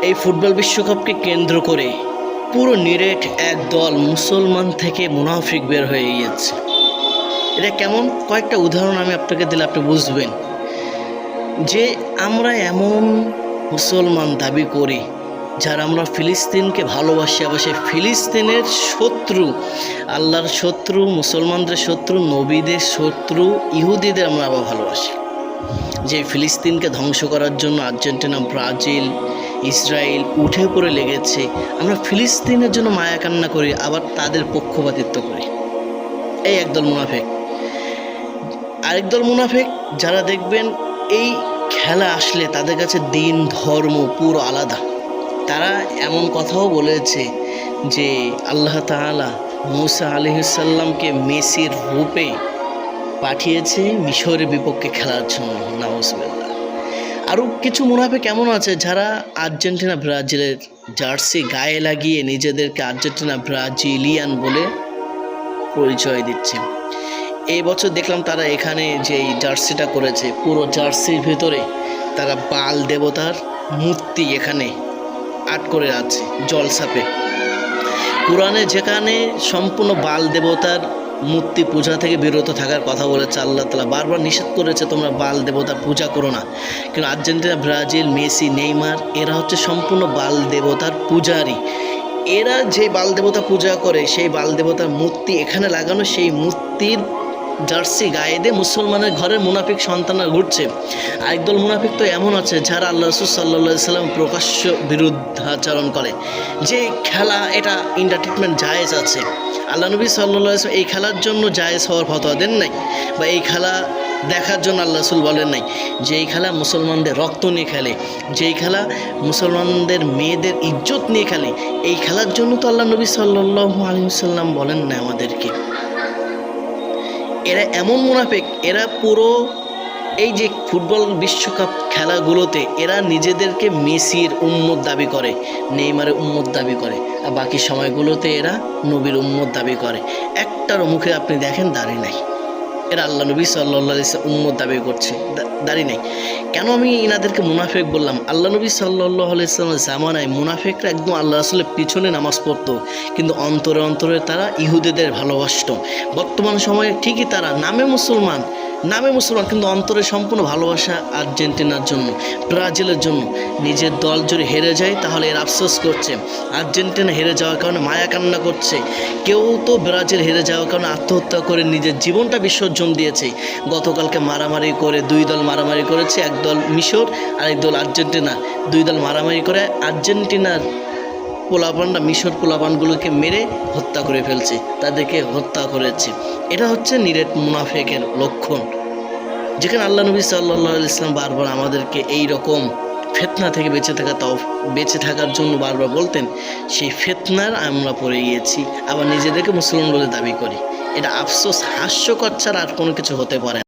এই ফুটবল বিশ্বকাপকে কেন্দ্র করে পুরো নিরেট এক দল মুসলমান থেকে মুনাফিক বের হয়ে গিয়েছে। এটা কেমন, কয়েকটা উদাহরণ আমি আপনাকে দিলে আপনি বুঝবেন যে আমরা এমন মুসলমান দাবি করি যারা আমরা ফিলিস্তিনকে ভালোবাসি, আবার সেই ফিলিস্তিনের শত্রু, আল্লাহর শত্রু, মুসলমানদের শত্রু, নবীদের শত্রু, ইহুদিদের আমরা আবার ভালোবাসি। যে ফিলিস্তিনকে ধ্বংস করার জন্য আর্জেন্টিনা, ব্রাজিল, ইসরায়েল উঠে পড়ে লেগেছে, আমরা ফিলিস্তিনের জন্য মায়া কান্না করি, আবার তাদের পক্ষপাতিত্ব করি। এই একদল মুনাফিক। আরেক দল মুনাফিক যারা দেখবেন এই খেলা আসলে তাদের কাছে দিন ধর্ম পুরো আলাদা। তারা এমন কথাও বলেছে যে আল্লাহ তাআলা মুসা আলাইহিসসালামকে মেসির রূপে পাঠিয়েছে মিশরের বিপক্ষে খেলার জন্য। নাউজুবিল্লাহ। আরও কিছু মুনাফিক এমন আছে যারা আর্জেন্টিনা, ব্রাজিলের জার্সি গায়ে লাগিয়ে নিজেদেরকে আর্জেন্টিনা ব্রাজিলিয়ান বলে পরিচয় দিচ্ছে। এই বছর দেখলাম তারা এখানে যে জার্সিটা করেছে, পুরো জার্সির ভিতরে তারা বাল দেবতার মূর্তি এখানে আর্ট করে আছে জলসাপে। কোরআনে যেখানে সম্পূর্ণ বাল দেবতার মূর্তি পূজা থেকে বিরত থাকার কথা বলেছে, আল্লাহ তাআলা বারবার নিষেধ করেছে তোমরা বাল দেবতার পূজা করো না। কিন্তু আর্জেন্টিনা, ব্রাজিল, মেসি, নেইমার এরা হচ্ছে সম্পূর্ণ বাল দেবতার পূজারী। এরা যে বাল দেবতা পূজা করে সেই বাল দেবতার মূর্তি এখানে লাগানো, সেই মূর্তির জার্সি গায়ে দিয়ে মুসলমানের ঘরের মুনাফিক সন্তানরা ঘুরছে। আরেকদল মুনাফিক তো এমন আছে যারা আল্লাহ রাসূল সাল্লাল্লাহু আলাইহি সাল্লাম প্রকাশ্য বিরুদ্ধাচরণ করে। যে খেলা এটা এন্টারটেনমেন্ট জায়েজ আছে, আল্লাহ নবী সাল্লাল্লাহু আলাইহি ওয়াসাল্লাম এই খেলার জন্য জায়েজ হওয়ার ফতোয়া দেন নাই, বা এই খেলা দেখার জন্য আল্লাহ রাসূল বলেন নাই। যেই খেলা মুসলমানদের রক্ত নিয়ে খেলে, যেই খেলা মুসলমানদের মেয়েদের ইজ্জত নিয়ে খেলে, এই খেলার জন্য তো আল্লাহ নবী সাল্লাল্লাহু আলাইহি ওয়াসাল্লাম বলেন না আমাদেরকে। এরা এমন মুনাফিক, এরা পুরো এই যে ফুটবল বিশ্বকাপ খেলাগুলোতে এরা নিজেদেরকে মেসির উম্মত দাবি করে, নেইমারের উম্মত দাবি করে, আর বাকি সময়গুলোতে এরা নবীর উম্মত দাবি করে। একটার মুখে আপনি দেখেন দাড়ি নাই। এরা আল্লাহ নবী সাল্লাল্লাহু আলাইহি ওয়াসাল্লাম উম্মত দাবি করছে, দাড়ি নেই। কেন আমি ইনাদেরকে মুনাফিক বললাম? আল্লাহ নবী সাল্লাল্লাহু আলাইহি ওয়াসাল্লামের জামানায় মুনাফিকরা একদম আল্লাহ রাসূলের পিছনে নামাজ পড়তো, কিন্তু অন্তরে অন্তরে তারা ইহুদিদের ভালোবাসত। বর্তমান সময়ে ঠিকই তারা নামে মুসলমান, কিন্তু অন্তরে সম্পূর্ণ ভালোবাসা আর্জেন্টিনার জন্য, ব্রাজিলের জন্য। নিজের দল যদি হেরে যায় তাহলে এর আফসোস করছে, আর্জেন্টিনা হেরে যাওয়ার কারণে মায়া কান্না করছে। কেউ তো ব্রাজিল হেরে যাওয়ার কারণে আত্মহত্যা করে নিজের জীবনটা বিসর্জন দিয়েছে। গতকালকে মারামারি করে দুই দল মারামারি করেছে, এক দল মিশর আর এক দল আর্জেন্টিনা। দুই দল মারামারি করে আর্জেন্টিনার পোলাপানরা মিশর পোলাপানগুলোকে মেরে হত্যা করে ফেলছে, তাদেরকে হত্যা করেছে। এটা হচ্ছে নিরেট মুনাফিকের লক্ষণ। যেখানে আল্লাহ নবী সাল্লাল্লাহু আলাইহি ওয়াসাল্লাম বারবার আমাদেরকে এই রকম ফিতনা থেকে বেঁচে থাকার জন্য বারবার বলতেন, সেই ফিতনার আমরা পড়ে গিয়েছি, আবার নিজেদেরকে মুসলমান বলে দাবি করি। এটা আফসোস, হাস্যকর ছাড়া আর কোনো কিছু হতে পারে না।